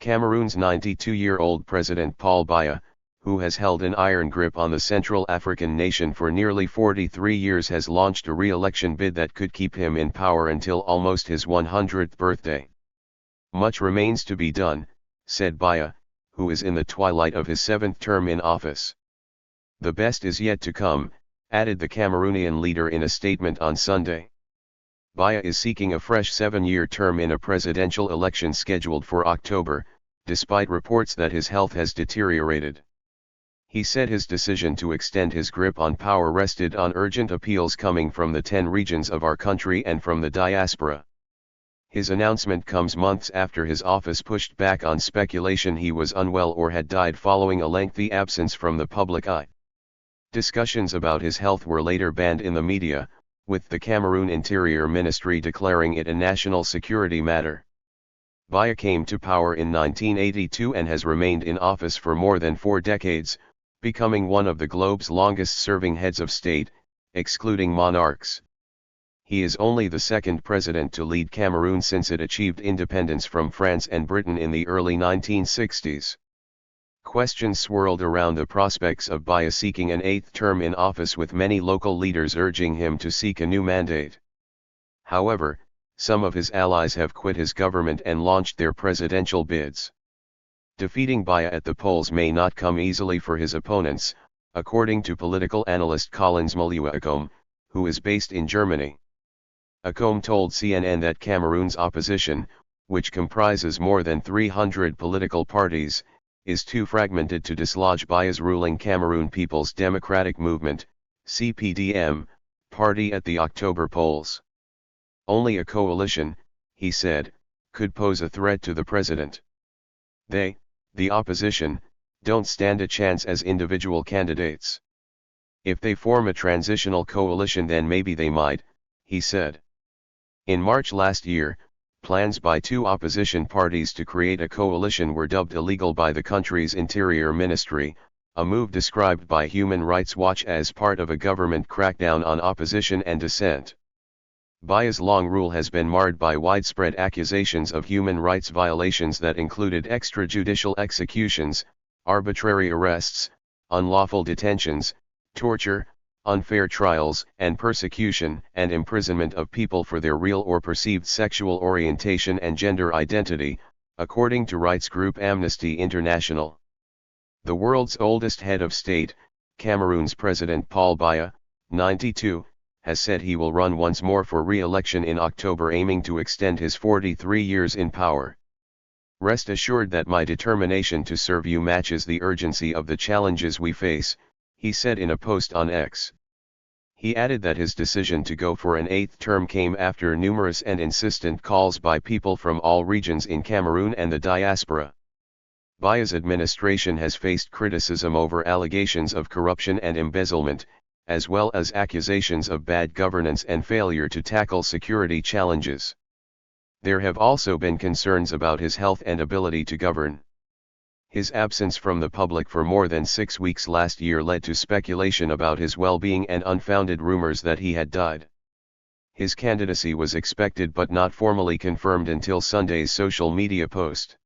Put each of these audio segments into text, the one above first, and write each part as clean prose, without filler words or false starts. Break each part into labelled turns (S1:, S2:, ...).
S1: Cameroon's 92-year-old president Paul Biya, who has held an iron grip on the Central African nation for nearly 43 years, has launched a re-election bid that could keep him in power until almost his 100th birthday. Much remains to be done, said Biya, who is in the twilight of his 7th term in office. The best is yet to come, added the Cameroonian leader in a statement on Sunday. Biya is seeking a fresh 7-year term in a presidential election scheduled for October, despite reports that his health has deteriorated. He said his decision to extend his grip on power rested on urgent appeals coming from the 10 regions of our country and from the diaspora. His announcement comes months after his office pushed back on speculation he was unwell or had died following a lengthy absence from the public eye. Discussions about his health were later banned in the media, with the Cameroon Interior Ministry declaring it a national security matter. Biya came to power in 1982 and has remained in office for more than 4 decades, becoming one of the globe's longest-serving heads of state, excluding monarchs. He is only the 2nd president to lead Cameroon since it achieved independence from France and Britain in the early 1960s. Questions swirled around the prospects of Biya seeking an 8th term in office, with many local leaders urging him to seek a new mandate. However, some of his allies have quit his government and launched their presidential bids. Defeating Biya at the polls may not come easily for his opponents, according to political analyst Collins Maliwa, who is based in Germany. Acombe told CNN that Cameroon's opposition, which comprises more than 300 political parties, is too fragmented to dislodge Biya's ruling Cameroon People's Democratic Movement, CPDM, party at the October polls. Only a coalition, he said, could pose a threat to the president. They, the opposition, don't stand a chance as individual candidates. If they form a transitional coalition, then maybe they might, he said. In March last year, plans by 2 opposition parties to create a coalition were dubbed illegal by the country's Interior Ministry, a move described by Human Rights Watch as part of a government crackdown on opposition and dissent. Biya's long rule has been marred by widespread accusations of human rights violations that included extrajudicial executions, arbitrary arrests, unlawful detentions, torture, unfair trials, and persecution and imprisonment of people for their real or perceived sexual orientation and gender identity, according to rights group Amnesty International. The world's oldest head of state, Cameroon's President Paul Biya, 92, has said he will run once more for re-election in October, aiming to extend his 43 years in power. Rest assured that my determination to serve you matches the urgency of the challenges we face, he said in a post on X. He added that his decision to go for an 8th term came after numerous and insistent calls by people from all regions in Cameroon and the diaspora. Biya's administration has faced criticism over allegations of corruption and embezzlement, as well as accusations of bad governance and failure to tackle security challenges. There have also been concerns about his health and ability to govern. His absence from the public for more than 6 weeks last year led to speculation about his well-being and unfounded rumors that he had died. His candidacy was expected but not formally confirmed until Sunday's social media post.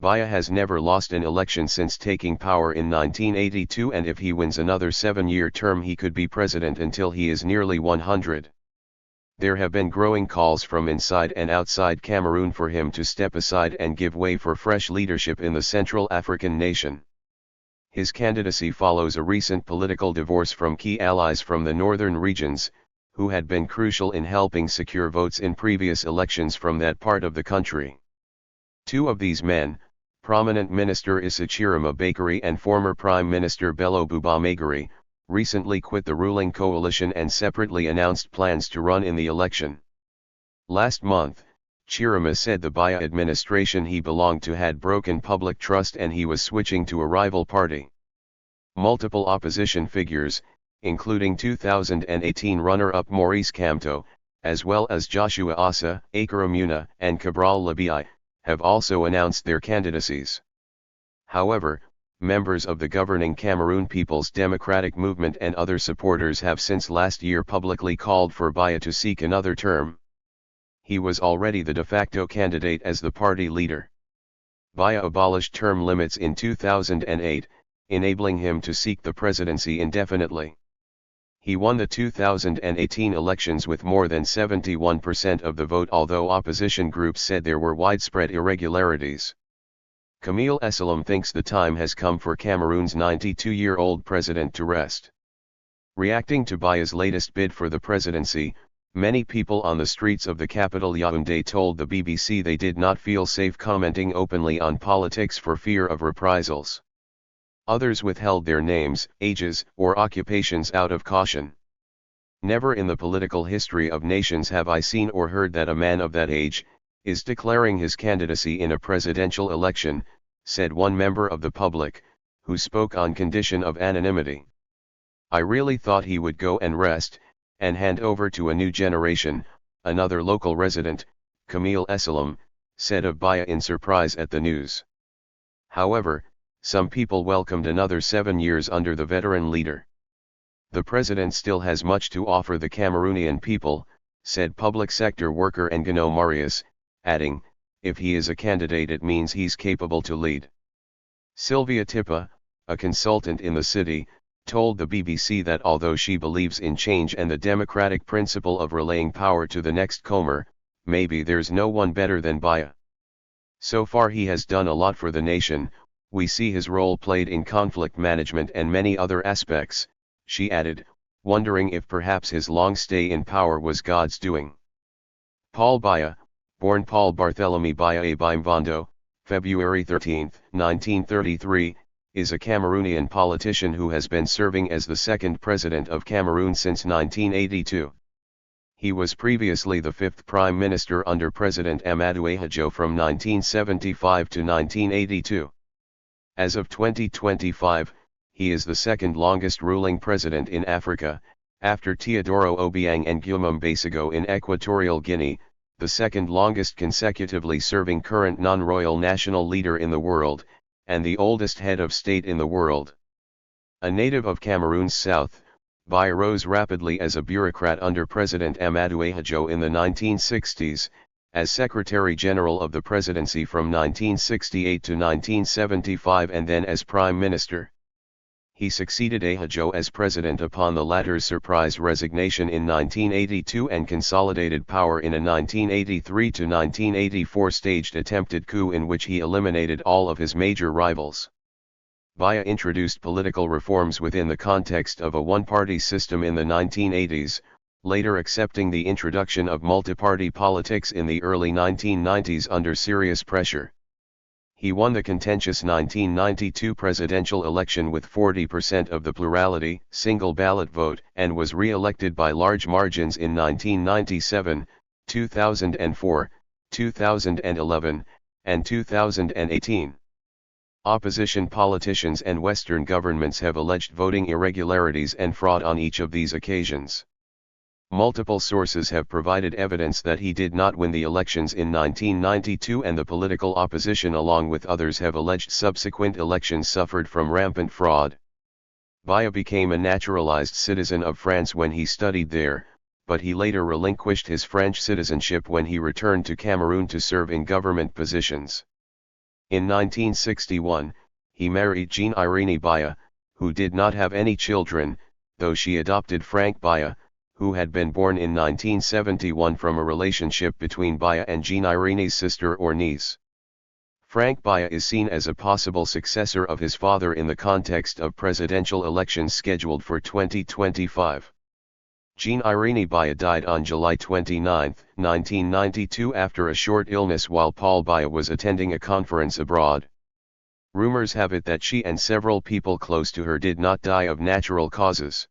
S1: Biya has never lost an election since taking power in 1982, and if he wins another 7-year term he could be president until he is nearly 100. There have been growing calls from inside and outside Cameroon for him to step aside and give way for fresh leadership in the Central African nation. His candidacy follows a recent political divorce from key allies from the northern regions, who had been crucial in helping secure votes in previous elections from that part of the country. 2 of these men, prominent Minister Issa Chiroma Bakary and former Prime Minister Bello Buba Maigari, recently quit the ruling coalition and separately announced plans to run in the election. Last month, Chiroma said the Biya administration he belonged to had broken public trust and he was switching to a rival party. Multiple opposition figures, including 2018 runner-up Maurice Kamto, as well as Joshua Assa, Akaramuna, and Cabral Labi, have also announced their candidacies. However, members of the governing Cameroon People's Democratic Movement and other supporters have since last year publicly called for Biya to seek another term. He was already the de facto candidate as the party leader. Biya abolished term limits in 2008, enabling him to seek the presidency indefinitely. He won the 2018 elections with more than 71% of the vote, although opposition groups said there were widespread irregularities. Camille Esselem thinks the time has come for Cameroon's 92-year-old president to rest. Reacting to Biya's latest bid for the presidency, many people on the streets of the capital Yaoundé told the BBC they did not feel safe commenting openly on politics for fear of reprisals. Others withheld their names, ages, or occupations out of caution. Never in the political history of nations have I seen or heard that a man of that age is declaring his candidacy in a presidential election, said one member of the public, who spoke on condition of anonymity. I really thought he would go and rest, and hand over to a new generation, another local resident, Camille Esselem, said of Biya in surprise at the news. However, some people welcomed another 7 years under the veteran leader. The president still has much to offer the Cameroonian people, said public sector worker Ngano Marius, adding, if he is a candidate it means he's capable to lead. Sylvia Tippa, a consultant in the city, told the BBC that although she believes in change and the democratic principle of relaying power to the next comer, maybe there's no one better than Biya. So far he has done a lot for the nation, we see his role played in conflict management and many other aspects, she added, wondering if perhaps his long stay in power was God's doing. Paul Biya, born Paul Barthélemy Biya Abimbondo, February 13, 1933, is a Cameroonian politician who has been serving as the second president of Cameroon since 1982. He was previously the fifth prime minister under President Amadou Ahidjo from 1975 to 1982. As of 2025, he is the second longest ruling president in Africa, after Teodoro Obiang and Guillaume Basego in Equatorial Guinea, the second longest consecutively serving current non-royal national leader in the world, and the oldest head of state in the world. A native of Cameroon's south, Biya rose rapidly as a bureaucrat under President Amadou Ahidjo in the 1960s, as Secretary General of the Presidency from 1968 to 1975 and then as Prime Minister. He succeeded Ahidjo as president upon the latter's surprise resignation in 1982 and consolidated power in a 1983 to 1984 staged attempted coup in which he eliminated all of his major rivals. Biya introduced political reforms within the context of a one-party system in the 1980s, later accepting the introduction of multi-party politics in the early 1990s under serious pressure. He won the contentious 1992 presidential election with 40% of the plurality, single ballot vote, and was re-elected by large margins in 1997, 2004, 2011, and 2018. Opposition politicians and Western governments have alleged voting irregularities and fraud on each of these occasions. Multiple sources have provided evidence that he did not win the elections in 1992 and the political opposition along with others have alleged subsequent elections suffered from rampant fraud. Biya became a naturalized citizen of France when he studied there, but he later relinquished his French citizenship when he returned to Cameroon to serve in government positions. In 1961, he married Jean Irene Biya, who did not have any children, though she adopted Frank Biya, who had been born in 1971 from a relationship between Biya and Jean Irene's sister or niece. Frank Biya is seen as a possible successor of his father in the context of presidential elections scheduled for 2025. Jean Irene Biya died on July 29, 1992 after a short illness while Paul Biya was attending a conference abroad. Rumors have it that she and several people close to her did not die of natural causes.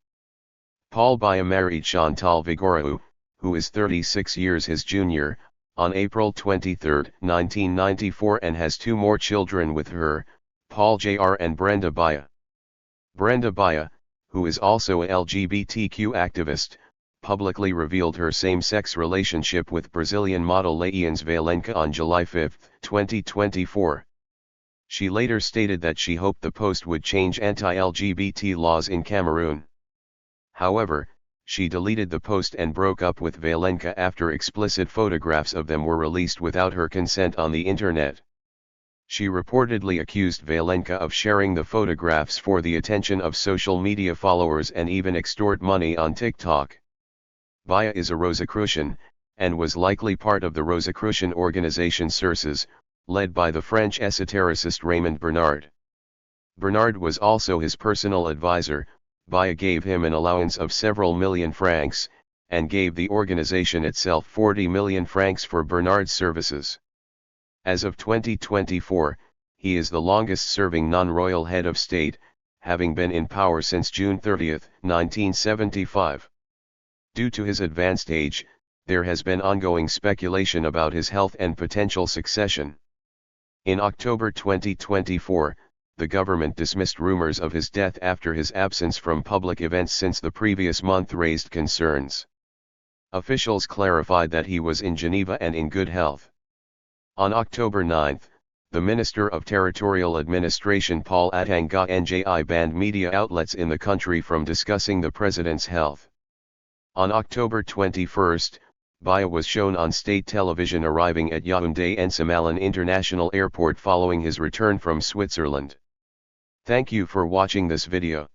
S1: Paul Biya married Chantal Vigouroux, who is 36 years his junior, on April 23, 1994 and has two more children with her, Paul Jr. and Brenda Biya. Brenda Biya, who is also a LGBTQ activist, publicly revealed her same-sex relationship with Brazilian model Laís Valenca on July 5, 2024. She later stated that she hoped the post would change anti-LGBT laws in Cameroon. However, she deleted the post and broke up with Valenca after explicit photographs of them were released without her consent on the internet. She reportedly accused Valenka of sharing the photographs for the attention of social media followers and even extort money on TikTok. Biya is a Rosicrucian, and was likely part of the Rosicrucian organization Sources, led by the French esotericist Raymond Bernard. Bernard was also his personal advisor. Biya gave him an allowance of several million francs, and gave the organization itself 40 million francs for Bernard's services. As of 2024, he is the longest-serving non-royal head of state, having been in power since June 30, 1975. Due to his advanced age, there has been ongoing speculation about his health and potential succession. In October 2024, the government dismissed rumors of his death after his absence from public events since the previous month raised concerns. Officials clarified that he was in Geneva and in good health. On October 9, the Minister of Territorial Administration Paul Biya Cameroon banned media outlets in the country from discussing the president's health. On October 21, Biya was shown on state television arriving at Yaoundé N'Tsamalan International Airport following his return from Switzerland. Thank you for watching this video.